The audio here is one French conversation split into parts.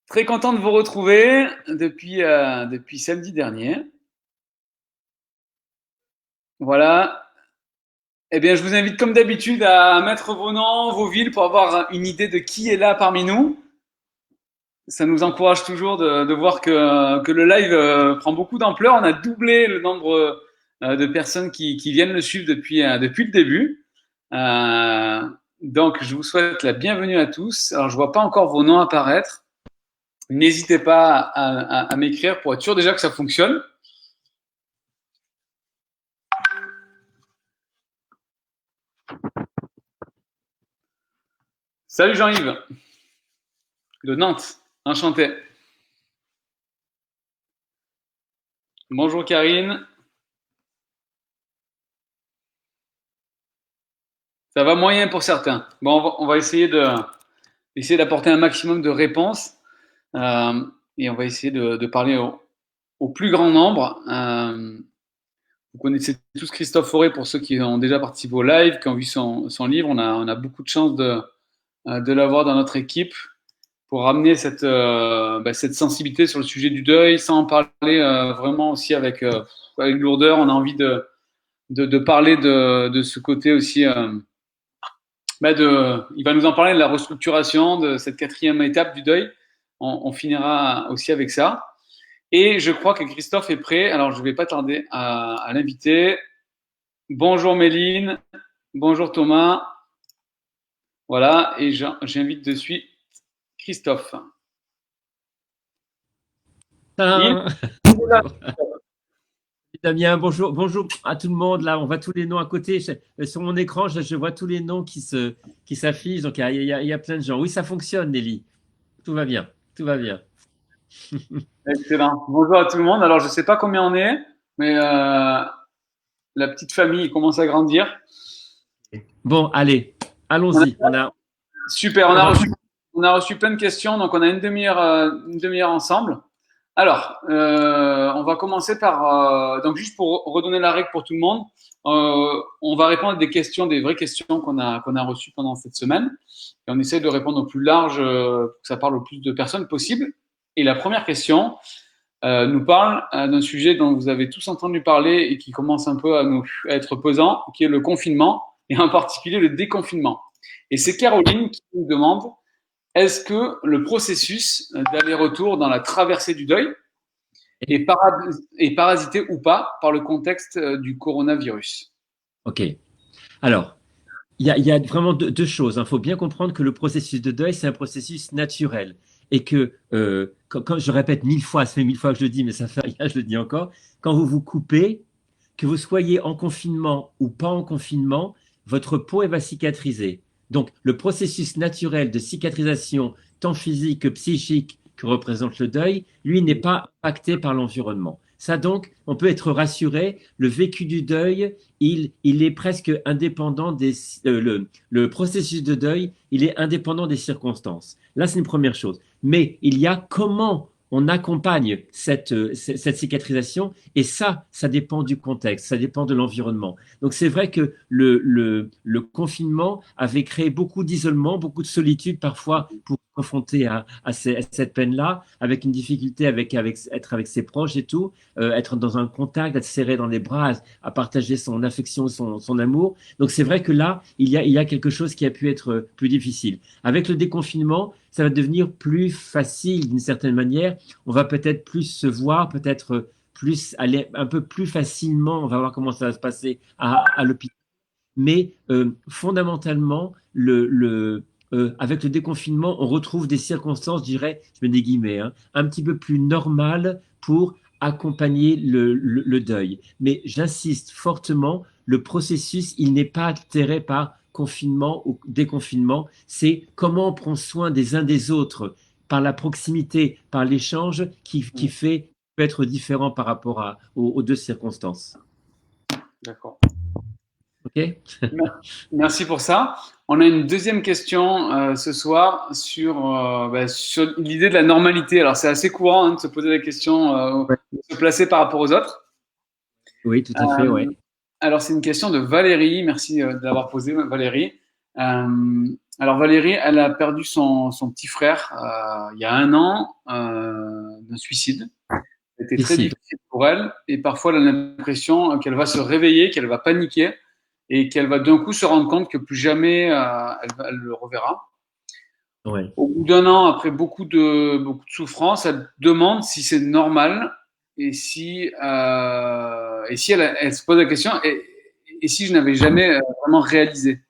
Très content de vous retrouver depuis samedi dernier. Voilà. Eh bien, je vous invite comme d'habitude à mettre vos noms, vos villes pour avoir une idée de qui est là parmi nous. Ça nous encourage toujours de voir que le live prend beaucoup d'ampleur. On a doublé le nombre de personnes qui viennent le suivre depuis le début. Euh, donc, je vous souhaite la bienvenue à tous. Alors, je vois pas encore vos noms apparaître. N'hésitez pas à m'écrire pour être sûr déjà que ça fonctionne. Salut Jean-Yves de Nantes, enchanté. Bonjour Karine. Ça va moyen pour certains. Bon, on va essayer d'apporter un maximum de réponses et on va essayer de parler au plus grand nombre. Vous connaissez tous Christophe Fauré pour ceux qui ont déjà participé au live, qui ont vu son livre. On a beaucoup de chance de l'avoir dans notre équipe pour ramener cette sensibilité sur le sujet du deuil, sans en parler vraiment aussi avec lourdeur. On a envie de parler de ce côté aussi. Il va nous en parler de la restructuration, de cette quatrième étape du deuil. On finira aussi avec ça. Et je crois que Christophe est prêt. Alors, je ne vais pas tarder à l'inviter. Bonjour Méline. Bonjour Thomas. Voilà. Et j'invite de suite Christophe. Il Tadam. est là. Damien, bonjour, bonjour à tout le monde. Là, on voit tous les noms à côté. Sur mon écran, je vois tous les noms qui s'affichent. Donc, il y a plein de gens. Oui, ça fonctionne, Nelly. Tout va bien. Tout va bien. Excellent. Bonjour à tout le monde. Alors, je ne sais pas combien on est, mais la petite famille commence à grandir. Bon, allez, On a- allons-y. super. On va. On a reçu plein de questions, donc on a une demi-heure ensemble. Alors, on va commencer par donc juste pour redonner la règle pour tout le monde, on va répondre à des questions, des vraies questions qu'on a reçues pendant cette semaine, et on essaie de répondre au plus large pour que ça parle au plus de personnes possible. Et la première question nous parle d'un sujet dont vous avez tous entendu parler et qui commence un peu à être pesant, qui est le confinement et en particulier le déconfinement. Et c'est Caroline qui nous demande est-ce que le processus d'aller-retour dans la traversée du deuil est parasité ou pas par le contexte du coronavirus? OK. Alors, il y a vraiment deux choses. Il faut bien comprendre que le processus de deuil, c'est un processus naturel. Et que, quand je répète 1000 fois, ça fait 1000 fois que je le dis, mais ça fait rien, je le dis encore, quand vous vous coupez, que vous soyez en confinement ou pas en confinement, votre peau elle va cicatriser. Donc, le processus naturel de cicatrisation, tant physique que psychique, que représente le deuil, lui n'est pas impacté par l'environnement. Ça donc, on peut être rassuré, le vécu du deuil, il est presque indépendant le processus de deuil, il est indépendant des circonstances. Là, c'est une première chose. Mais il y a comment on accompagne cette cicatrisation et ça dépend du contexte, ça dépend de l'environnement. Donc c'est vrai que le confinement avait créé beaucoup d'isolement, beaucoup de solitude parfois pour confronter à cette peine-là, avec une difficulté être avec ses proches et tout, être dans un contact, être serré dans les bras, à partager son affection, son amour. Donc c'est vrai que là, il y a quelque chose qui a pu être plus difficile. Avec le déconfinement, ça va devenir plus facile d'une certaine manière. On va peut-être plus se voir, peut-être plus aller un peu plus facilement. On va voir comment ça va se passer à l'hôpital. Mais fondamentalement, avec le déconfinement, on retrouve des circonstances, je dirais, je mets des guillemets, hein, un petit peu plus normales pour accompagner le deuil. Mais j'insiste fortement, le processus, il n'est pas altéré par confinement ou déconfinement. C'est comment on prend soin des uns des autres par la proximité, par l'échange qui peut être différent par rapport aux deux circonstances. D'accord. OK? Merci pour ça. On a une deuxième question ce soir sur l'idée de la normalité. Alors c'est assez courant de se poser la question, Ouais. de se placer par rapport aux autres. Oui, tout à fait, Euh, ouais. alors c'est une question de Valérie. Merci de l'avoir posée, Valérie. Euh, Alors Valérie, elle a perdu son petit frère il y a 1 an d'un suicide. C'était très Décide. difficile pour elle et parfois elle a l'impression qu'elle va se réveiller, qu'elle va paniquer et qu'elle va d'un coup se rendre compte que plus jamais elle le reverra. Ouais. Au bout d'1 an, après beaucoup de souffrance, elle demande si c'est normal et si elle se pose la question et si je n'avais jamais vraiment réalisé.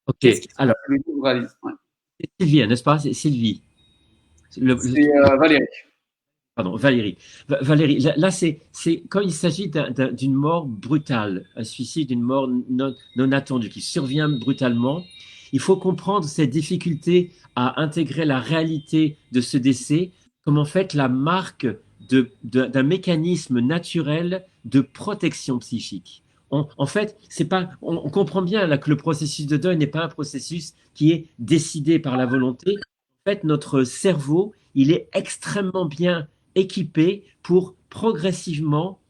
Ok. Qu'est-ce qui se passe Alors, si le jour où je réalise? Ouais. c'est Sylvie, n'est-ce pas? C'est Sylvie. C'est Valérie. Pardon, Valérie. Valérie, là, c'est quand il s'agit d'une mort brutale, un suicide, une mort non attendue, qui survient brutalement, il faut comprendre cette difficulté à intégrer la réalité de ce décès comme en fait la marque d'un mécanisme naturel de protection psychique. En fait, c'est pas, on comprend bien là que le processus de deuil n'est pas un processus qui est décidé par la volonté. En fait, notre cerveau, il est extrêmement bien équipés pour progressivement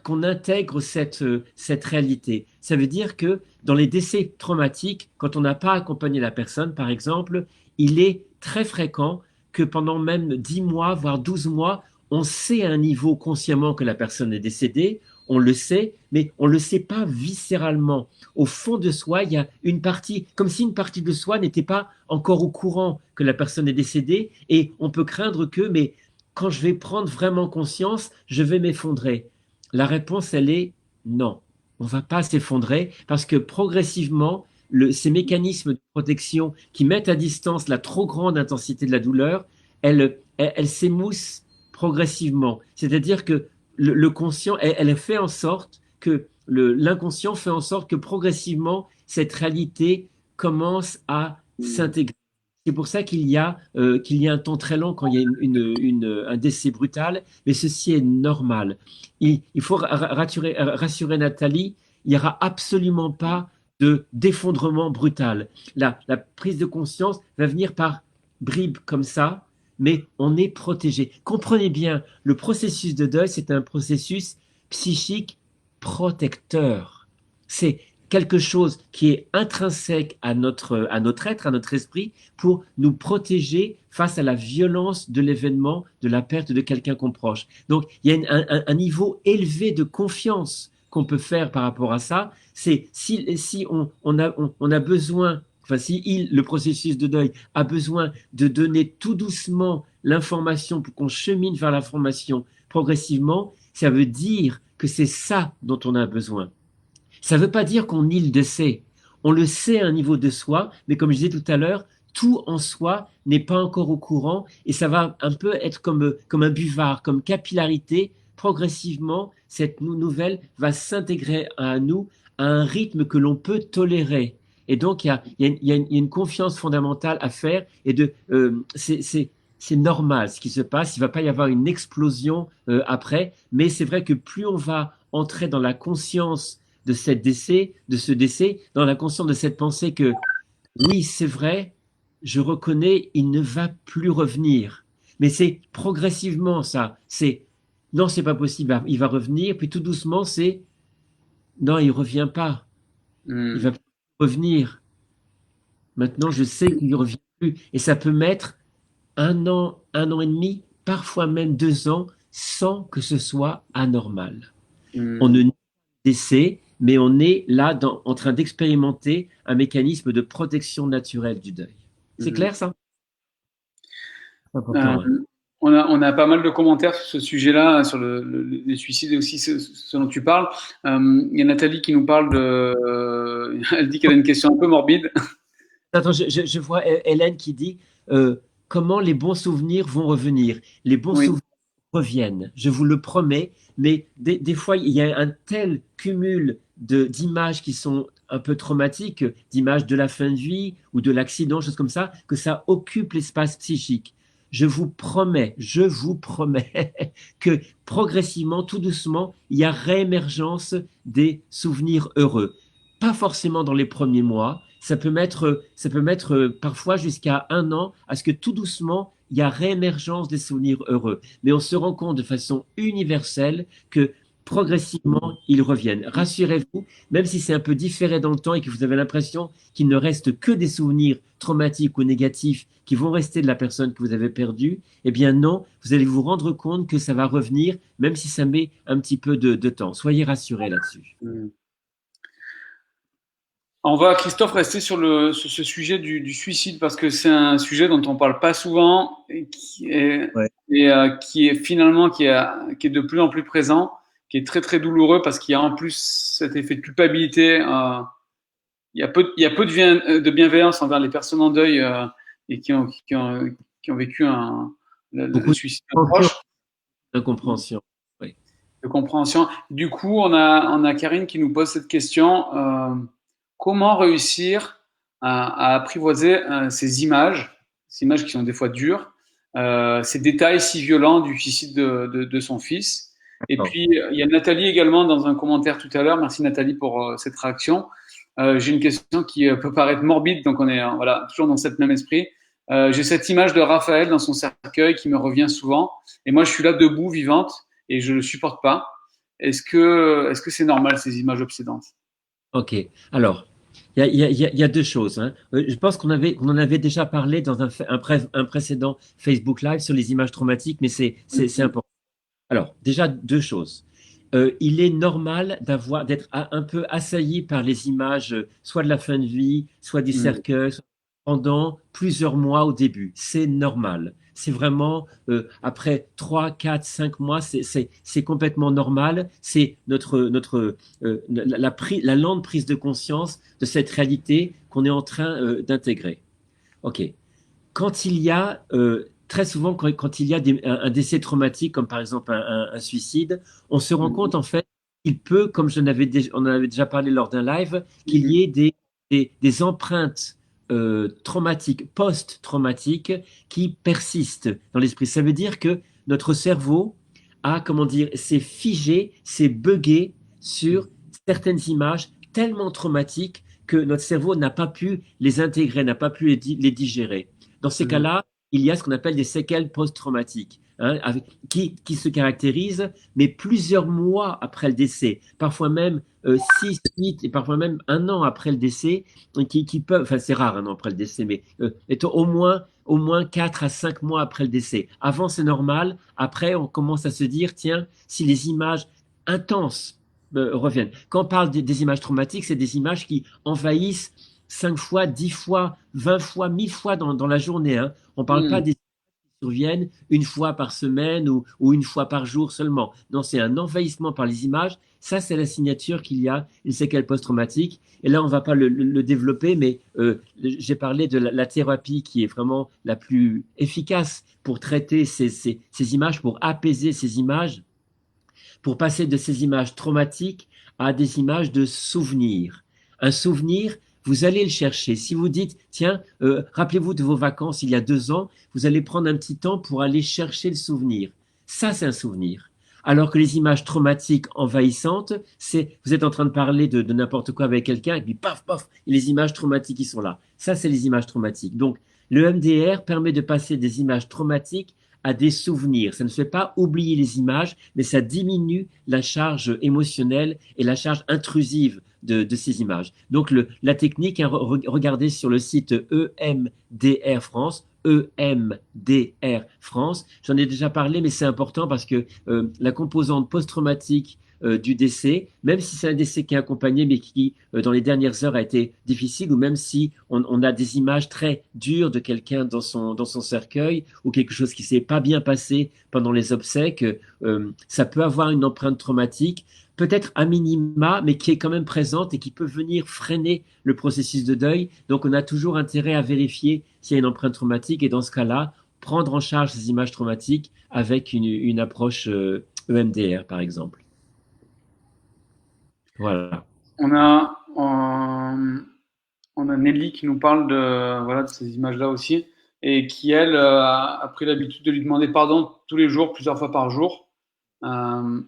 qu'on intègre cette réalité. Ça veut dire que dans les décès traumatiques, quand on n'a pas accompagné la personne, par exemple, il est très fréquent que pendant même 10 mois, voire 12 mois, on sait à un niveau consciemment que la personne est décédée, on le sait, mais on ne le sait pas viscéralement. Au fond de soi, il y a une partie, comme si une partie de soi n'était pas encore au courant que la personne est décédée, et on peut craindre que, mais quand je vais prendre vraiment conscience, je vais m'effondrer. La réponse, elle est non. On ne va pas s'effondrer parce que progressivement, ces mécanismes de protection qui mettent à distance la trop grande intensité de la douleur, elles s'émoussent progressivement. C'est-à-dire que le conscient, elle fait en sorte que l'inconscient fait en sorte que progressivement, cette réalité commence à s'intégrer. C'est pour ça qu'il y a un temps très long quand il y a un décès brutal, mais ceci est normal. Il faut rassurer Nathalie, il n'y aura absolument pas d'effondrement brutal. La prise de conscience va venir par bribes comme ça, mais on est protégé. Comprenez bien, le processus de deuil, c'est un processus psychique protecteur. C'est quelque chose qui est intrinsèque à notre être, à notre esprit, pour nous protéger face à la violence de l'événement, de la perte de quelqu'un qu'on proche. Donc, il y a un niveau élevé de confiance qu'on peut faire par rapport à ça. C'est si on a besoin, enfin si le processus de deuil a besoin de donner tout doucement l'information pour qu'on chemine vers l'information progressivement, ça veut dire que c'est ça dont on a besoin. Ça ne veut pas dire qu'on nie le décès. On le sait à un niveau de soi, mais comme je disais tout à l'heure, tout en soi n'est pas encore au courant et ça va un peu être comme un buvard, comme capillarité. Progressivement, cette nouvelle va s'intégrer à nous à un rythme que l'on peut tolérer. Et donc, il y a une confiance fondamentale à faire et c'est normal ce qui se passe. Il ne va pas y avoir une explosion après, mais c'est vrai que plus on va entrer dans la conscience de ce décès, dans la conscience de cette pensée que oui, c'est vrai, je reconnais, il ne va plus revenir. Mais c'est progressivement ça. C'est non, c'est pas possible, il va revenir, puis tout doucement, c'est non, il revient pas, il va Hmm. plus revenir. Maintenant, je sais qu'il ne revient plus. Et ça peut mettre 1 an et demi, parfois même 2 ans, sans que ce soit anormal. On Hmm. ne nie pas le décès, mais on est là en train d'expérimenter un mécanisme de protection naturelle du deuil. C'est Hmm. clair ça? C'est Euh, important, ouais. on a pas mal de commentaires sur ce sujet-là, sur les suicides et aussi ce dont tu parles. Il y a Nathalie qui nous parle elle dit qu'elle a une question un peu morbide. Attends, je vois Hélène qui dit comment les bons souvenirs vont revenir. Les bons Oui. souvenirs reviennent, je vous le promets, mais des fois, il y a un tel cumul d'images qui sont un peu traumatiques, d'images de la fin de vie ou de l'accident, choses comme ça, que ça occupe l'espace psychique. Je vous promets que progressivement, tout doucement, il y a réémergence des souvenirs heureux. Pas forcément dans les premiers mois, ça peut mettre parfois jusqu'à 1 an à ce que tout doucement, il y a réémergence des souvenirs heureux. Mais on se rend compte de façon universelle que progressivement, ils reviennent. Rassurez-vous, même si c'est un peu différé dans le temps et que vous avez l'impression qu'il ne reste que des souvenirs traumatiques ou négatifs qui vont rester de la personne que vous avez perdue, eh bien non, vous allez vous rendre compte que ça va revenir, même si ça met un petit peu de temps. Soyez rassurés là-dessus. Mm. On va, Christophe, rester sur ce sujet du suicide parce que c'est un sujet dont on parle pas souvent Ouais. qui est finalement qui est de plus en plus présent, qui est très très douloureux parce qu'il y a en plus cet effet de culpabilité. Il y a peu de bienveillance envers les personnes en deuil et qui ont vécu le Beaucoup suicide d'un proche, d'incompréhension. Oui. de compréhension. Du coup, on a Karine qui nous pose cette question. Comment réussir à apprivoiser ces images qui sont des fois dures, ces détails si violents du suicide de son fils. Et D'accord. puis, il y a Nathalie également dans un commentaire tout à l'heure. Merci Nathalie pour cette réaction. J'ai une question qui peut paraître morbide, donc on est voilà, toujours dans cette même esprit. J'ai cette image de Raphaël dans son cercueil qui me revient souvent. Et moi, je suis là debout, vivante, et je ne le supporte pas. Est-ce que c'est normal ces images obsédantes? Ok. Alors, il y a deux choses, hein. Je pense on en avait déjà parlé dans un précédent Facebook Live sur les images traumatiques, mais c'est important. Alors, déjà, deux choses. Il est normal d'être un peu assailli par les images, soit de la fin de vie, soit du Mm. cercueil, pendant plusieurs mois au début. C'est normal. C'est vraiment, après 3, 4, 5 mois, c'est complètement normal. C'est la lente prise de conscience de cette réalité qu'on est en train d'intégrer. OK. Quand il y a, très souvent, quand il y a un décès traumatique, comme par exemple un suicide, on se rend Mm. compte, en fait, il peut, comme on en avait déjà parlé lors d'un live, qu'il Mm. y ait des empreintes traumatiques, post-traumatiques, qui persistent dans l'esprit. Ça veut dire que notre cerveau a, comment dire, s'est figé, s'est buggé sur certaines images tellement traumatiques que notre cerveau n'a pas pu les intégrer, n'a pas pu les digérer. Dans ces Mm. cas-là, il y a ce qu'on appelle des séquelles post-traumatiques, hein, qui se caractérisent, mais plusieurs mois après le décès, parfois même 6, 8 et parfois même un an après le décès, qui peuvent, enfin c'est rare un an après le décès, mais étant au moins 4 à 5 mois après le décès. Avant, c'est normal. Après, on commence à se dire, tiens, si les images intenses reviennent. Quand on parle des images traumatiques, c'est des images qui envahissent 5 fois, 10 fois, 20 fois, 1000 fois dans la journée, hein. On ne parle pas Mm. des qui surviennent une fois par semaine ou une fois par jour seulement. Non, c'est un envahissement par les images. Ça, c'est la signature qu'il y a une séquelle post-traumatique. Et là, on ne va pas le développer, mais j'ai parlé de la thérapie qui est vraiment la plus efficace pour traiter ces images, pour apaiser ces images, pour passer de ces images traumatiques à des images de souvenirs. Un souvenir, vous allez le chercher. Si vous dites, tiens, rappelez-vous de vos vacances il y a 2 ans, vous allez prendre un petit temps pour aller chercher le souvenir. Ça, c'est un souvenir. Alors que les images traumatiques envahissantes, c'est vous êtes en train de parler de n'importe quoi avec quelqu'un, et puis paf, paf, et les images traumatiques qui sont là. Ça, c'est les images traumatiques. Donc, le MDR permet de passer des images traumatiques à des souvenirs. Ça ne fait pas oublier les images, mais ça diminue la charge émotionnelle et la charge intrusive de ces images. Donc la technique, hein, regardez sur le site EMDR France, EMDR France. J'en ai déjà parlé, mais c'est important parce que la composante post-traumatique du décès, même si c'est un décès qui est accompagné, mais qui, dans les dernières heures, a été difficile, ou même si on a des images très dures de quelqu'un dans son cercueil, ou quelque chose qui s'est pas bien passé pendant les obsèques, ça peut avoir une empreinte traumatique, peut-être à minima, mais qui est quand même présente et qui peut venir freiner le processus de deuil. Donc, on a toujours intérêt à vérifier s'il y a une empreinte traumatique, et dans ce cas-là, prendre en charge ces images traumatiques avec une approche EMDR, par exemple. Voilà. On a, on a Nelly qui nous parle voilà, de ces images-là aussi et qui, elle, a pris l'habitude de lui demander pardon tous les jours, plusieurs fois par jour. Euh,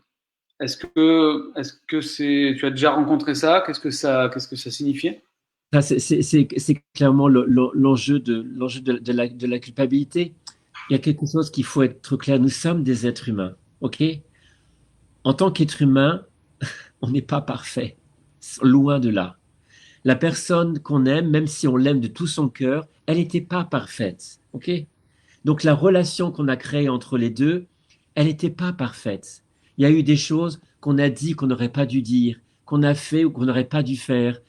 est-ce que tu as déjà rencontré ça? Qu'est-ce que ça signifiait? Ça, c'est clairement l'enjeu de la culpabilité. Il y a quelque chose qu'il faut être clair. Nous sommes des êtres humains, ok? En tant qu'être humain, on n'est pas parfait, loin de là. La personne qu'on aime, même si on l'aime de tout son cœur, elle n'était pas parfaite. Ok? Donc la relation qu'on a créée entre les deux, elle n'était pas parfaite. Il y a eu des choses qu'on a dit qu'on n'aurait pas dû dire, qu'on a fait ou qu'on n'aurait pas dû faire,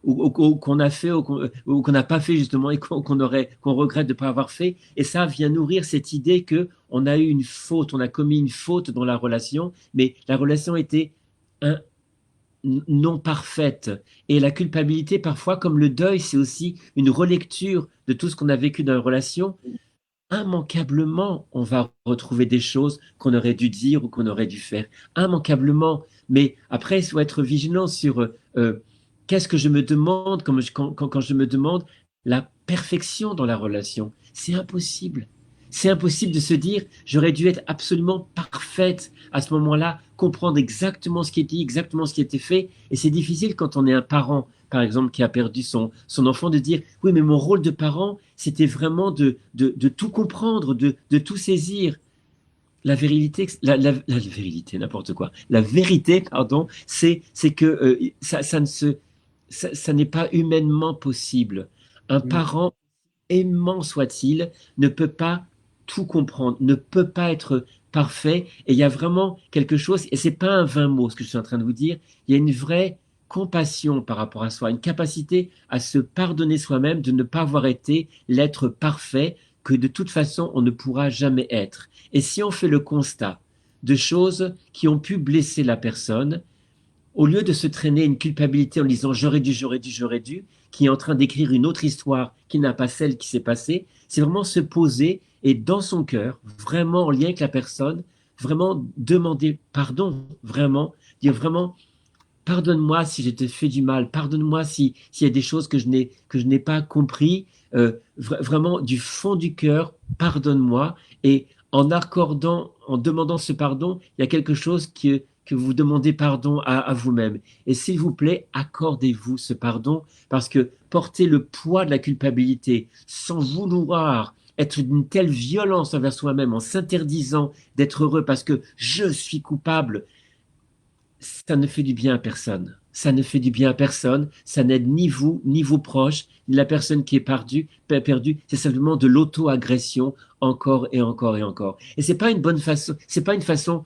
ou qu'on a fait ou qu'on n'a pas fait justement et qu'on regrette de ne pas avoir fait. Et ça vient nourrir cette idée que on a eu une faute, on a commis une faute dans la relation, mais la relation était un, non parfaite. Et la culpabilité, parfois, comme le deuil, c'est aussi une relecture de tout ce qu'on a vécu dans la relation. Immanquablement, on va retrouver des choses qu'on aurait dû dire ou qu'on aurait dû faire. Immanquablement. Mais après, il faut être vigilant sur qu'est-ce que je me demande quand je me demande la perfection dans la relation. C'est impossible. C'est impossible de se dire, j'aurais dû être absolument parfaite à ce moment-là, comprendre exactement ce qui est dit, exactement ce qui a été fait. Et c'est difficile quand on est un parent, par exemple, qui a perdu son enfant, de dire, oui, mais mon rôle de parent, c'était vraiment de tout comprendre, de tout saisir. La vérité, la vérité, n'importe quoi. La vérité, pardon, c'est que ça n'est pas humainement possible. Un Mm. parent, aimant soit-il, ne peut pas tout comprendre, ne peut pas être parfait. Et il y a vraiment quelque chose, et c'est pas un vain mot ce que je suis en train de vous dire, il y a une vraie compassion par rapport à soi, une capacité à se pardonner soi-même de ne pas avoir été l'être parfait que de toute façon on ne pourra jamais être. Et si on fait le constat de choses qui ont pu blesser la personne, au lieu de se traîner une culpabilité en disant j'aurais dû, j'aurais dû, j'aurais dû, qui est en train d'écrire une autre histoire qui n'a pas celle qui s'est passée, c'est vraiment se poser et dans son cœur, vraiment en lien avec la personne, vraiment demander pardon, vraiment, dire vraiment pardonne-moi si j'ai te fait du mal, pardonne-moi s'il y a des choses que je n'ai pas compris, vraiment du fond du cœur, pardonne-moi. Et en accordant, en demandant ce pardon, il y a quelque chose que vous demandez pardon à vous-même. Et s'il vous plaît, accordez-vous ce pardon, parce que porter le poids de la culpabilité sans vouloir être d'une telle violence envers soi-même, en s'interdisant d'être heureux parce que je suis coupable, ça ne fait du bien à personne. Ça ne fait du bien à personne. Ça n'aide ni vous, ni vos proches, ni la personne qui est perdue. C'est simplement de l'auto-agression encore et encore et encore. Et c'est pas une bonne façon, c'est pas une façon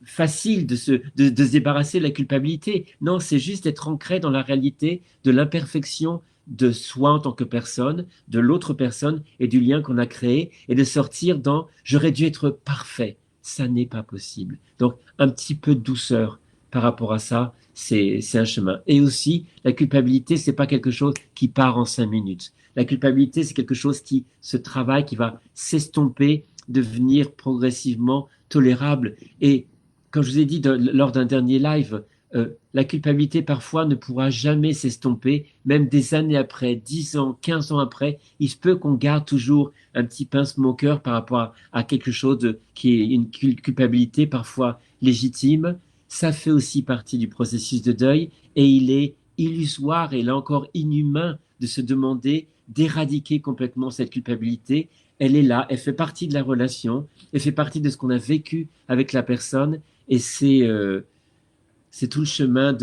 facile de se débarrasser de la culpabilité. Non, c'est juste d'être ancré dans la réalité de l'imperfection de soi en tant que personne, de l'autre personne et du lien qu'on a créé et de sortir dans j'aurais dû être parfait. Ça n'est pas possible. Donc, un petit peu de douceur par rapport à ça, c'est un chemin. Et aussi, la culpabilité, c'est pas quelque chose qui part en 5 minutes. La culpabilité, c'est quelque chose qui se travaille, qui va s'estomper, devenir progressivement tolérable. Et comme je vous ai dit lors d'un dernier live, la culpabilité parfois ne pourra jamais s'estomper, même des années après, 10 ans, 15 ans après, il se peut qu'on garde toujours un petit pincement au cœur par rapport à quelque chose qui est une culpabilité parfois légitime. Ça fait aussi partie du processus de deuil et il est illusoire et là encore inhumain de se demander d'éradiquer complètement cette culpabilité. Elle est là, elle fait partie de la relation, elle fait partie de ce qu'on a vécu avec la personne et c'est tout le chemin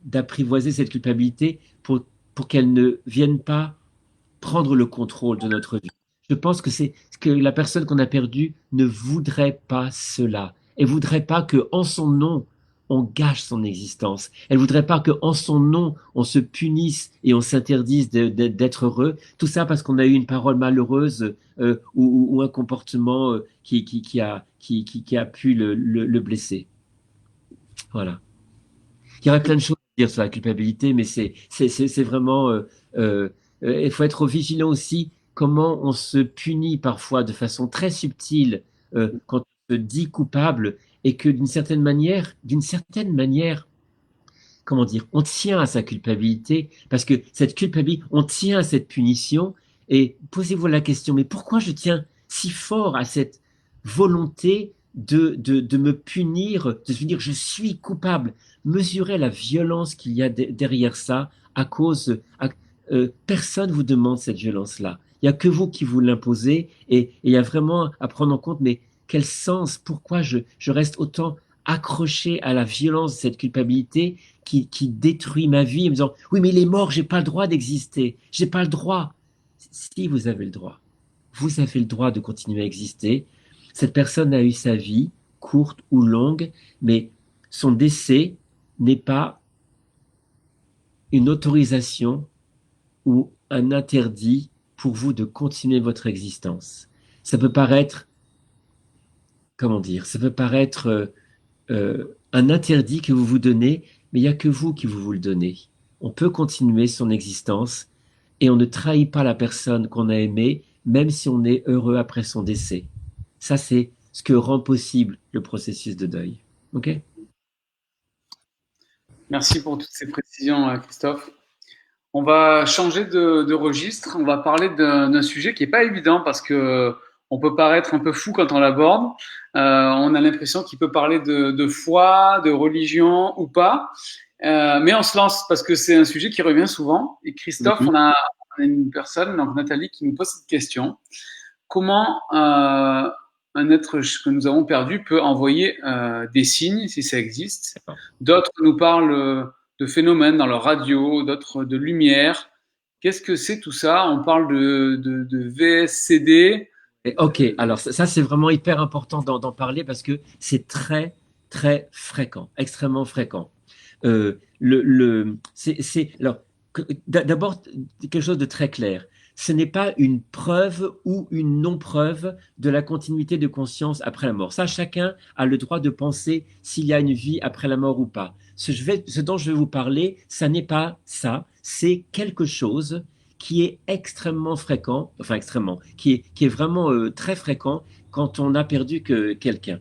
d'apprivoiser cette culpabilité pour qu'elle ne vienne pas prendre le contrôle de notre vie. Je pense que c'est que la personne qu'on a perdue ne voudrait pas cela. Elle voudrait pas que en son nom on gâche son existence. Elle voudrait pas que en son nom on se punisse et on s'interdise d'être heureux. Tout ça parce qu'on a eu une parole malheureuse ou un comportement qui a pu le blesser. Voilà. Il y aurait plein de choses à dire sur la culpabilité, mais c'est vraiment. Il faut être vigilant aussi comment on se punit parfois de façon très subtile quand on se dit coupable et que d'une certaine manière, comment dire, on tient à sa culpabilité parce que cette culpabilité, on tient à cette punition et posez-vous la question, mais pourquoi je tiens si fort à cette volonté de me punir, de se dire je suis coupable, mesurez la violence qu'il y a derrière ça à cause, personne vous demande cette violence-là. Il n'y a que vous qui vous l'imposez et il y a vraiment à prendre en compte, mais quel sens, pourquoi je reste autant accroché à la violence de cette culpabilité qui détruit ma vie en me disant, oui, mais il est mort, j'ai pas le droit d'exister, j'ai pas le droit. Si vous avez le droit, vous avez le droit de continuer à exister. Cette personne a eu sa vie, courte ou longue, mais son décès n'est pas une autorisation ou un interdit pour vous de continuer votre existence. Ça peut paraître, comment dire, ça peut paraître un interdit que vous vous donnez, mais il n'y a que vous qui vous le donnez. On peut continuer son existence et on ne trahit pas la personne qu'on a aimée, même si on est heureux après son décès. Ça, c'est ce que rend possible le processus de deuil. OK? Merci pour toutes ces précisions, Christophe. On va changer de registre. On va parler d'un sujet qui est pas évident parce que on peut paraître un peu fou quand on l'aborde. On a l'impression qu'il peut parler de foi, de religion ou pas. Mais on se lance parce que c'est un sujet qui revient souvent. Et Christophe, Mhm. on a une personne, donc Nathalie, qui nous pose cette question. Comment un être que nous avons perdu peut envoyer des signes, si ça existe? D'accord. D'autres nous parlent de phénomènes dans leur radio, d'autres de lumière. Qu'est-ce que c'est tout ça? On parle de VSCD. OK, alors ça, c'est vraiment hyper important d'en parler parce que c'est très, très fréquent, extrêmement fréquent. Alors, d'abord, quelque chose de très clair. Ce n'est pas une preuve ou une non-preuve de la continuité de conscience après la mort. Ça, chacun a le droit de penser s'il y a une vie après la mort ou pas. Ce dont je vais vous parler, ça n'est pas ça. C'est quelque chose qui est extrêmement fréquent, enfin extrêmement, qui est vraiment très fréquent quand on a perdu quelqu'un.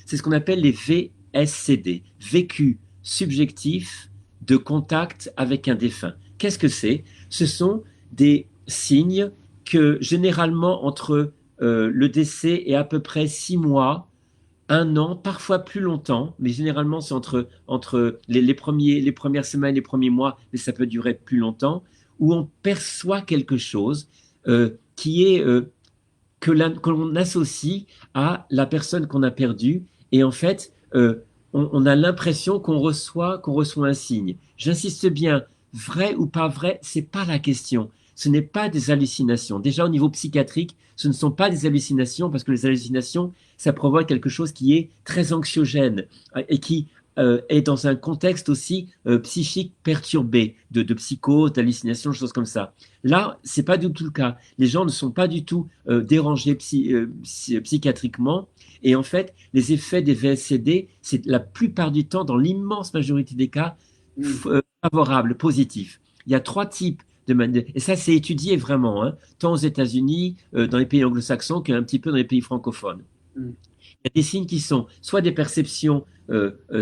C'est ce qu'on appelle les VSCD, vécu subjectif de contact avec un défunt. Qu'est-ce que c'est? Ce sont des signes que généralement entre le décès et à peu près 6 mois, un an, parfois plus longtemps, mais généralement c'est entre les premières semaines, les premiers mois, mais ça peut durer plus longtemps, où on perçoit quelque chose qui est que l'on associe à la personne qu'on a perdue. Et en fait, on a l'impression qu'on reçoit un signe. J'insiste bien, vrai ou pas vrai, c'est pas la question. Ce n'est pas des hallucinations. Déjà au niveau psychiatrique, ce ne sont pas des hallucinations parce que les hallucinations, ça provoque quelque chose qui est très anxiogène et qui est dans un contexte aussi psychique perturbé, de psychose, d'hallucinations, choses comme ça. Là, c'est pas du tout le cas. Les gens ne sont pas du tout dérangés psychiatriquement. Et en fait, les effets des VSCD, c'est la plupart du temps, dans l'immense majorité des cas, Hmm. favorables, positifs. Il y a 3 types et ça, c'est étudié vraiment, hein, tant aux États-Unis, dans les pays anglo-saxons, qu'un petit peu dans les pays francophones. Hmm. Il y a des signes qui sont soit des perceptions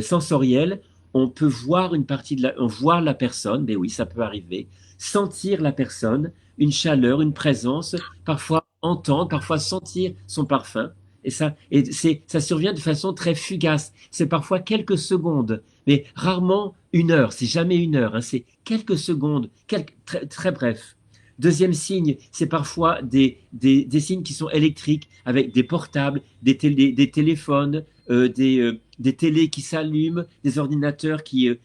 sensorielles, on peut voir une partie on voit la personne, mais oui, ça peut arriver, sentir la personne, une chaleur, une présence, parfois entendre, parfois sentir son parfum. Ça survient de façon très fugace. C'est parfois quelques secondes, mais rarement 1 heure. C'est jamais 1 heure, hein, c'est quelques secondes, très, très bref. Deuxième signe, c'est parfois des signes qui sont électriques, avec des portables, des téléphones, des télés qui s'allument, des ordinateurs qui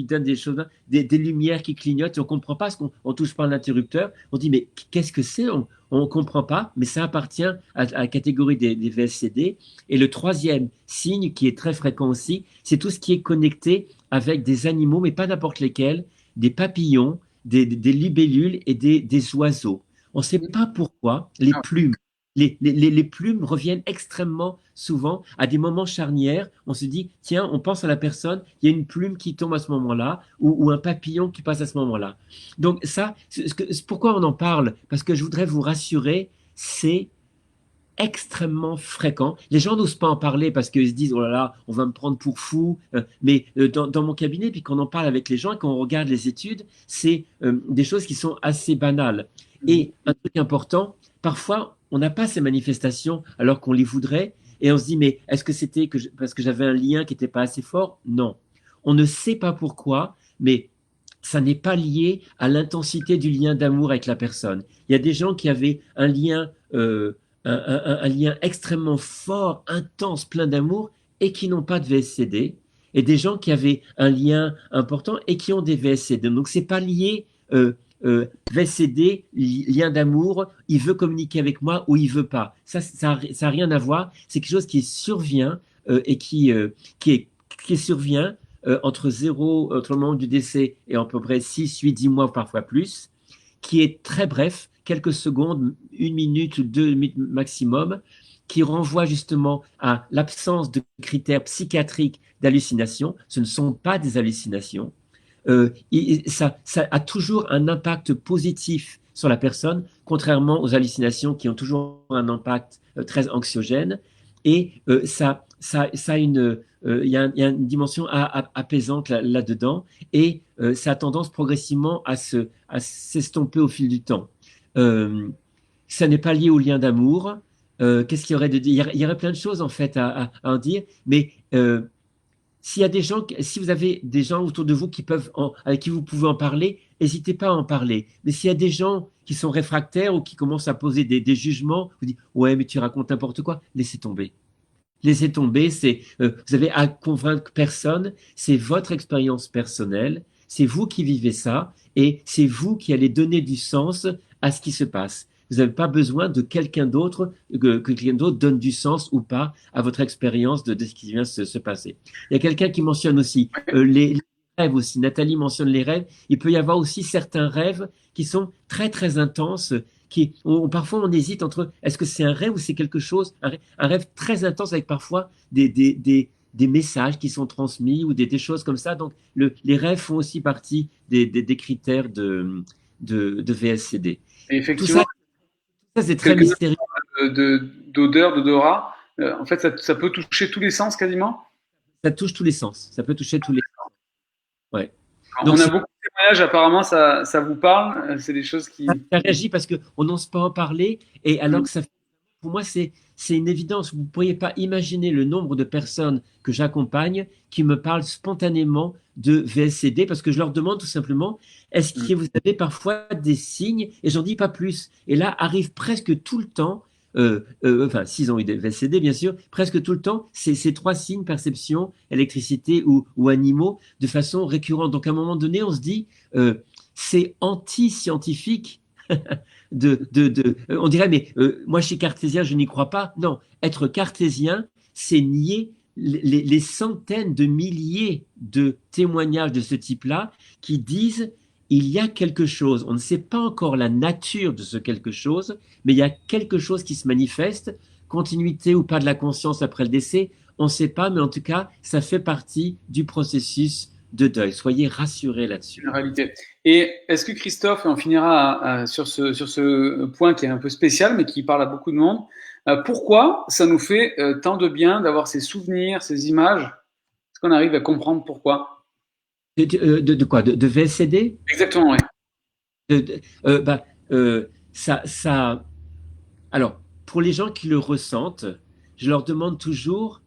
donnent des choses, des lumières qui clignotent. Et on ne comprend pas ce qu'on on touche pas à l'interrupteur. On dit, mais qu'est-ce que c'est? On ne comprend pas, mais ça appartient à la catégorie des VSCD. Et le troisième signe, qui est très fréquent aussi, c'est tout ce qui est connecté avec des animaux, mais pas n'importe lesquels, des papillons, des libellules et des oiseaux. On ne sait pas pourquoi les Ah, plumes, les plumes reviennent extrêmement souvent à des moments charnières. On se dit, tiens, on pense à la personne, il y a une plume qui tombe à ce moment-là ou un papillon qui passe à ce moment-là. Donc ça, pourquoi on en parle? Parce que je voudrais vous rassurer, c'est extrêmement fréquent. Les gens n'osent pas en parler parce qu'ils se disent, oh là là, on va me prendre pour fou. Mais dans mon cabinet, puis quand on en parle avec les gens et qu'on regarde les études, c'est des choses qui sont assez banales. hmm. Et un truc important, parfois, on n'a pas ces manifestations alors qu'on les voudrait. Et on se dit, mais est-ce que c'était parce que j'avais un lien qui n'était pas assez fort? Non. On ne sait pas pourquoi, mais ça n'est pas lié à l'intensité du lien d'amour avec la personne. Il y a des gens qui avaient un lien extrêmement fort, intense, plein d'amour, et qui n'ont pas de VSCD, et des gens qui avaient un lien important et qui ont des VSCD. Donc, c'est pas lié VSCD, lien d'amour, il veut communiquer avec moi ou il veut pas. Ça a rien à voir. C'est quelque chose qui survient et qui survient entre le moment du décès et à peu près 6, 8, 10 mois, parfois plus, qui est très bref, quelques secondes, 1 minute ou 2 minutes maximum, qui renvoie justement à l'absence de critères psychiatriques d'hallucination. Ce ne sont pas des hallucinations. Ça a toujours un impact positif sur la personne, contrairement aux hallucinations qui ont toujours un impact très anxiogène. Et il y a une dimension apaisante là-dedans, et ça a tendance progressivement à s'estomper au fil du temps. Euh, Ça n'est pas lié au lien d'amour. Qu'est-ce qu'il y aurait de dire? Il y aurait plein de choses en fait à en dire, mais s'il y a des gens, si vous avez des gens autour de vous avec qui vous pouvez en parler, n'hésitez pas à en parler. Mais s'il y a des gens qui sont réfractaires ou qui commencent à poser des jugements, vous dites ouais mais tu racontes n'importe quoi, laissez tomber. Laissez tomber, vous avez à convaincre personne, c'est votre expérience personnelle, c'est vous qui vivez ça et c'est vous qui allez donner du sens à ce qui se passe. Vous n'avez pas besoin de quelqu'un d'autre, que quelqu'un d'autre donne du sens ou pas à votre expérience de ce qui vient se passer. Il y a quelqu'un qui mentionne aussi les rêves aussi. Nathalie mentionne les rêves. Il peut y avoir aussi certains rêves qui sont très très intenses, parfois on hésite entre est-ce que c'est un rêve ou c'est quelque chose, un rêve très intense avec parfois des messages qui sont transmis ou des choses comme ça. Donc les rêves font aussi partie des critères de VSCD. Et Tout effectivement, ça, c'est très quelques mystérieux. d'odeur, d'odorat, en fait, ça peut toucher tous les sens quasiment. Ça touche tous les sens. Ça peut toucher tous les sens. Ouais. On Donc, a beaucoup de témoignages, apparemment, ça vous parle. C'est des choses qui. ça réagit parce qu'on n'ose pas en parler. Et alors que pour moi, c'est une évidence. Vous ne pourriez pas imaginer le nombre de personnes que j'accompagne qui me parlent spontanément de VSCD parce que je leur demande tout simplement, est-ce que vous avez parfois des signes? Et j'en dis pas plus. Et là, arrive presque tout le temps, enfin, s'ils ont eu des VSCD, bien sûr, presque tout le temps, ces trois signes, perception, électricité ou animaux, de façon récurrente. Donc, à un moment donné, on se dit, c'est anti-scientifique on dirait, mais moi je suis cartésien, je n'y crois pas. Non, être cartésien, c'est nier les centaines de milliers de témoignages de ce type-là qui disent il y a quelque chose, on ne sait pas encore la nature de ce quelque chose, mais il y a quelque chose qui se manifeste, continuité ou pas de la conscience après le décès, on ne sait pas, mais en tout cas, ça fait partie du processus de deuil. Soyez rassurés là-dessus. Une réalité. Et est-ce que Christophe, et on finira sur ce point qui est un peu spécial, mais qui parle à beaucoup de monde, pourquoi ça nous fait tant de bien d'avoir ces souvenirs, ces images? Est-ce qu'on arrive à comprendre pourquoi? De quoi? De VSCD? Exactement, oui. De- de- euh, bah, euh, ça, alors, pour les gens qui le ressentent, je leur demande toujours,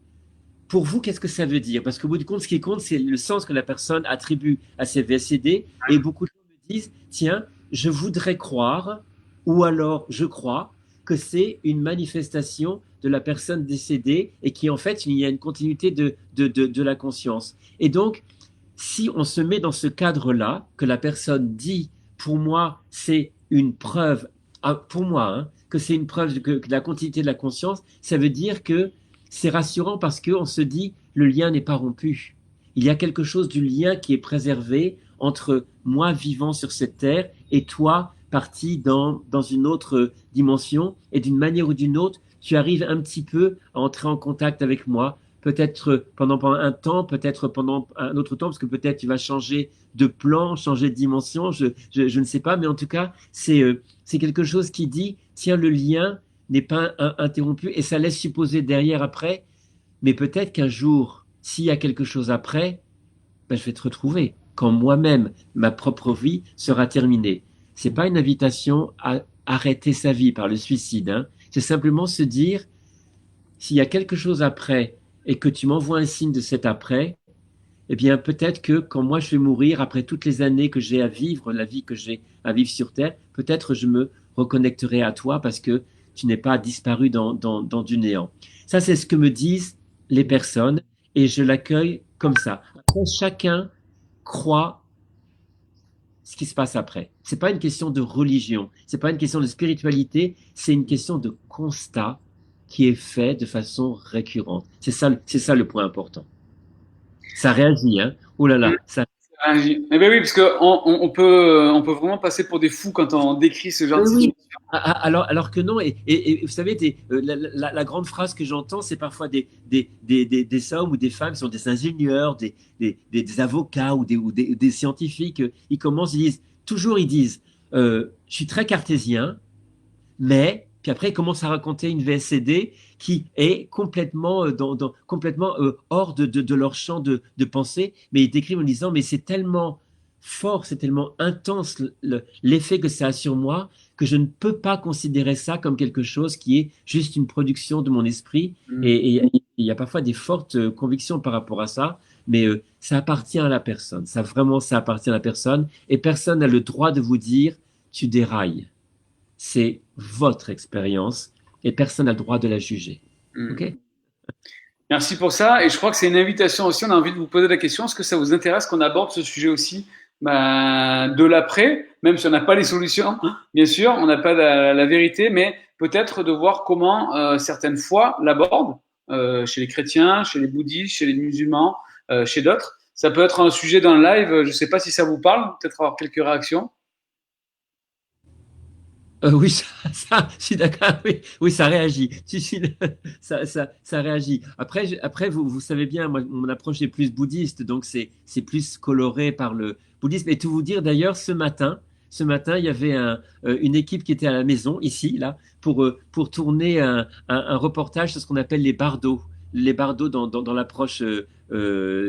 pour vous, qu'est-ce que ça veut dire? Parce qu'au bout du compte, ce qui compte, c'est le sens que la personne attribue à ces VSCD. Et beaucoup de gens me disent, tiens, je voudrais croire, ou alors je crois, que c'est une manifestation de la personne décédée et qui, en fait, il y a une continuité de la conscience. Et donc, si on se met dans ce cadre-là, que la personne dit, pour moi, c'est une preuve, pour moi, hein, que c'est une preuve que la continuité de la conscience, ça veut dire que c'est rassurant parce qu'on se dit, le lien n'est pas rompu. Il y a quelque chose du lien qui est préservé entre moi vivant sur cette terre et toi parti dans une autre dimension. Et d'une manière ou d'une autre, tu arrives un petit peu à entrer en contact avec moi, peut-être pendant un temps, peut-être pendant un autre temps, parce que peut-être tu vas changer de plan, changer de dimension, je ne sais pas, mais en tout cas, c'est quelque chose qui dit, tiens, le lien n'est pas interrompu, et ça laisse supposer derrière, après, mais peut-être qu'un jour, s'il y a quelque chose après, ben, je vais te retrouver, quand moi-même, ma propre vie sera terminée. C'est pas une invitation à arrêter sa vie par le suicide, hein. C'est simplement se dire, s'il y a quelque chose après et que tu m'envoies un signe de cet après, eh bien peut-être que quand moi je vais mourir, après toutes les années que j'ai à vivre, la vie que j'ai à vivre sur Terre, peut-être je me reconnecterai à toi parce que tu n'es pas disparu dans du néant. Ça, c'est ce que me disent les personnes et je l'accueille comme ça. Après, chacun croit ce qui se passe après. C'est pas une question de religion, c'est pas une question de spiritualité, c'est une question de constat qui est fait de façon récurrente. C'est ça le point important. Ça réagit, hein. Oh là là, ça. Eh ben oui, parce que on peut vraiment passer pour des fous quand on décrit ce genre de Oui, situation. oui. Alors que non, et vous savez, la grande phrase que j'entends, c'est parfois des hommes ou des femmes qui sont des ingénieurs, des avocats ou des scientifiques. Ils commencent, ils disent, je suis très cartésien, mais, puis après, ils commencent à raconter une VSCD qui est complètement, complètement hors de leur champ de pensée, mais ils décrivent en disant, mais c'est tellement fort, c'est tellement intense l'effet que ça a sur moi, que je ne peux pas considérer ça comme quelque chose qui est juste une production de mon esprit. Mm. Et il y a parfois des fortes convictions par rapport à ça, mais ça appartient à la personne. Ça, vraiment, ça appartient à la personne. Et personne n'a le droit de vous dire, tu dérailles. C'est votre expérience et personne n'a le droit de la juger. Mm. OK? Merci pour ça. Et je crois que c'est une invitation aussi. On a envie de vous poser la question. Est-ce que ça vous intéresse qu'on aborde ce sujet aussi de l'après, même si on n'a pas les solutions, hein, bien sûr, on n'a pas la vérité, mais peut-être de voir comment certaines foi l'abordent chez les chrétiens, chez les bouddhistes, chez les musulmans, chez d'autres. Ça peut être un sujet d'un live. Je ne sais pas si ça vous parle. Peut-être avoir quelques réactions. Oui, je suis d'accord. Oui, oui, ça réagit. Ça réagit. Après, après vous savez bien, moi, mon approche est plus bouddhiste, donc c'est plus coloré par le bouddhisme. Et tout vous dire, d'ailleurs, ce matin, il y avait une équipe qui était à la maison, ici, là, pour tourner un reportage sur ce qu'on appelle les bardos. Les bardos dans l'approche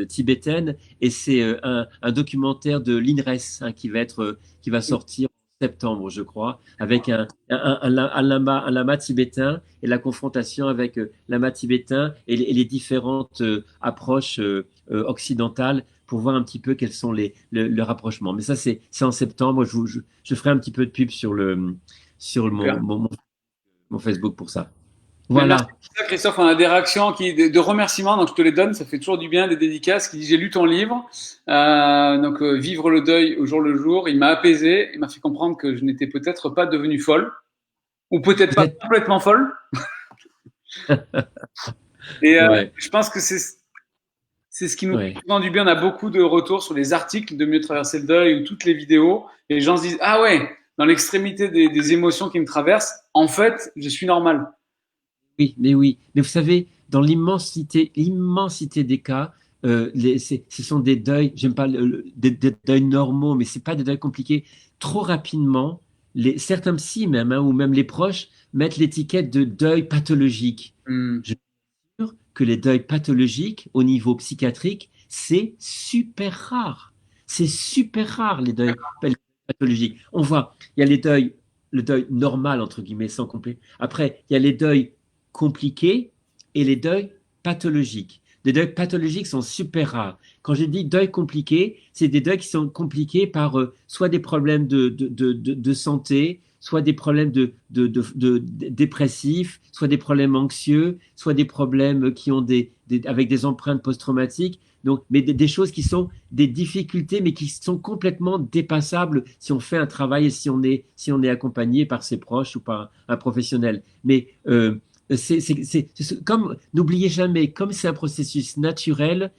tibétaine. Et c'est un documentaire de l'INRES hein, qui va sortir septembre, je crois, avec un lama tibétain et la confrontation avec lama tibétain et les différentes approches occidentales pour voir un petit peu quels sont le rapprochement. Mais ça, c'est en septembre. Je ferai un petit peu de pub sur Super. mon Facebook pour ça. Mais merci Voilà. pour ça, Christophe. On a des réactions de remerciements, donc je te les donne. Ça fait toujours du bien, des dédicaces qui disent j'ai lu ton livre. Vivre le deuil au jour le jour. Il m'a apaisé, il m'a fait comprendre que je n'étais peut-être pas devenue folle, ou peut-être pas Peut-être. complètement folle. Et Ouais, je pense que c'est ce qui nous fait ouais. souvent du bien. On a beaucoup de retours sur les articles de Mieux traverser le deuil ou toutes les vidéos. Et les gens se disent ah ouais, dans l'extrémité des émotions qui me traversent, en fait, je suis normal. Oui, mais oui. Mais vous savez, dans l'immensité des cas, ce sont des deuils, j'aime pas des deuils normaux, mais c'est pas des deuils compliqués. Trop rapidement, certains psys même, hein, ou même les proches, mettent l'étiquette de deuil pathologique. Hmm. Je suis sûr que les deuils pathologiques, au niveau psychiatrique, c'est super rare. C'est super rare, les deuils pathologiques. On voit, il y a le deuil normal, entre guillemets, sans complet. Après, il y a les deuils compliqués et les deuils pathologiques. Les deuils pathologiques sont super rares. Quand je dis deuil compliqué, c'est des deuils qui sont compliqués par soit des problèmes de santé, soit des problèmes de dépressifs, soit des problèmes anxieux, soit des problèmes qui ont avec des empreintes post-traumatiques. Donc, mais des choses qui sont des difficultés, mais qui sont complètement dépassables si on fait un travail et si on est accompagné par ses proches ou par un professionnel. Mais comme, n'oubliez jamais, comme c'est un processus naturel,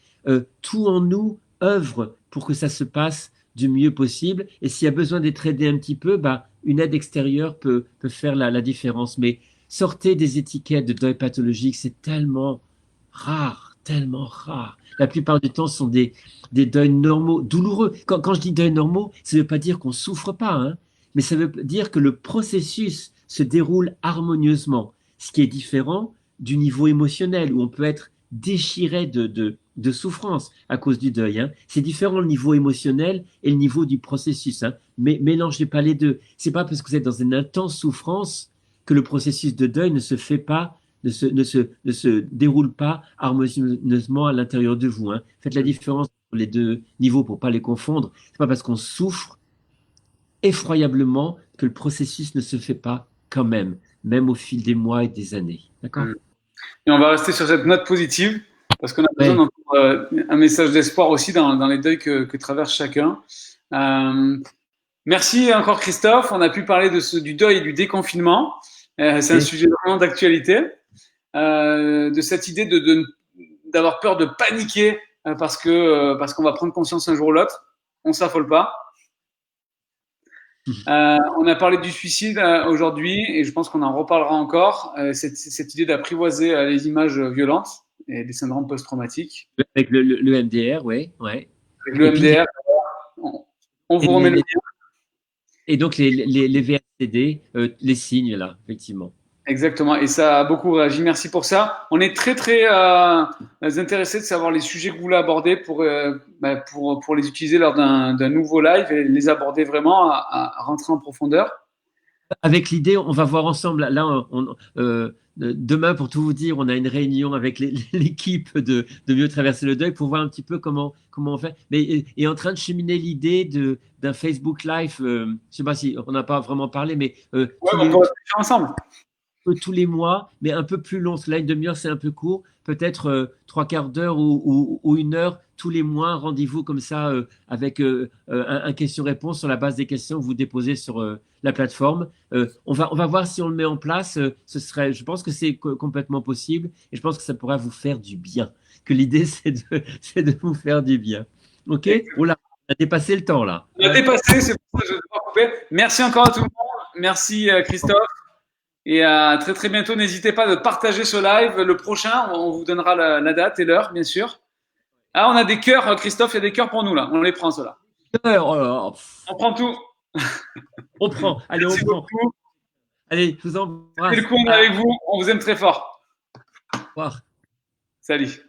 tout en nous œuvre pour que ça se passe du mieux possible. Et s'il y a besoin d'être aidé un petit peu, bah, une aide extérieure peut faire la différence. Mais sortez des étiquettes de deuil pathologique, c'est tellement rare, tellement rare. La plupart du temps, ce sont des deuils normaux, douloureux. Quand je dis deuil normaux, ça ne veut pas dire qu'on ne souffre pas, hein, mais ça veut dire que le processus se déroule harmonieusement, ce qui est différent du niveau émotionnel, où on peut être déchiré de souffrance à cause du deuil. Hein. C'est différent le niveau émotionnel et le niveau du processus. Hein. Mais mélangez pas les deux. C'est pas parce que vous êtes dans une intense souffrance que le processus de deuil ne se fait pas, ne se déroule pas harmonieusement à l'intérieur de vous. Hein. Faites la différence entre les deux niveaux pour pas les confondre. C'est pas parce qu'on souffre effroyablement que le processus ne se fait pas quand même, même au fil des mois et des années. D'accord? Et on va rester sur cette note positive parce qu'on a besoin Ouais. d'entendre un message d'espoir aussi dans les deuils que traverse chacun. Merci encore Christophe. On a pu parler du deuil et du déconfinement. C'est un Et, sujet vraiment d'actualité. De cette idée d'avoir peur de paniquer parce qu'on va prendre conscience un jour ou l'autre. On s'affole pas. On a parlé du suicide aujourd'hui et je pense qu'on en reparlera encore. Cette idée d'apprivoiser les images violentes et des syndromes post-traumatiques. avec le MDR, ouais, ouais. Avec Et le puis MDR, on et vous remet le lien. et donc les VSCD, les signes là, effectivement. Exactement, et ça a beaucoup réagi. Merci pour ça. On est très très intéressés de savoir les sujets que vous voulez aborder pour les utiliser lors d'un nouveau live et les aborder vraiment à rentrer en profondeur. Avec l'idée, on va voir ensemble. Là, demain, pour tout vous dire, on a une réunion avec l'équipe de Mieux traverser le deuil pour voir un petit peu comment on fait. Mais est en train de cheminer l'idée d'un Facebook Live. Je ne sais pas si on n'a pas vraiment parlé, mais Ouais, on peut réfléchir ensemble. tous les mois, mais un peu plus long. Parce que là, une demi-heure, c'est un peu court. Peut-être trois quarts d'heure ou une heure tous les mois, un rendez-vous comme ça avec un question-réponse sur la base des questions que vous déposez sur la plateforme. On va voir si on le met en place. Je pense que c'est complètement possible et je pense que ça pourrait vous faire du bien. Que l'idée, c'est de vous faire du bien. OK? Oh là, on a dépassé le temps là. On a dépassé, c'est pour ça que je ne vais pas couper. Merci encore à tout le monde. Merci Christophe. Et à très très bientôt. N'hésitez pas de partager ce live. Le prochain, on vous donnera la date et l'heure, bien sûr. Ah, on a des cœurs, Christophe, il y a des cœurs pour nous là. On les prend ceux-là. Oh là là, On prend tout. on prend. Allez, on Merci prend. beaucoup. Allez, je vous C'était embrasse. le coup, on est avec vous. On vous aime très fort. Au revoir. Salut.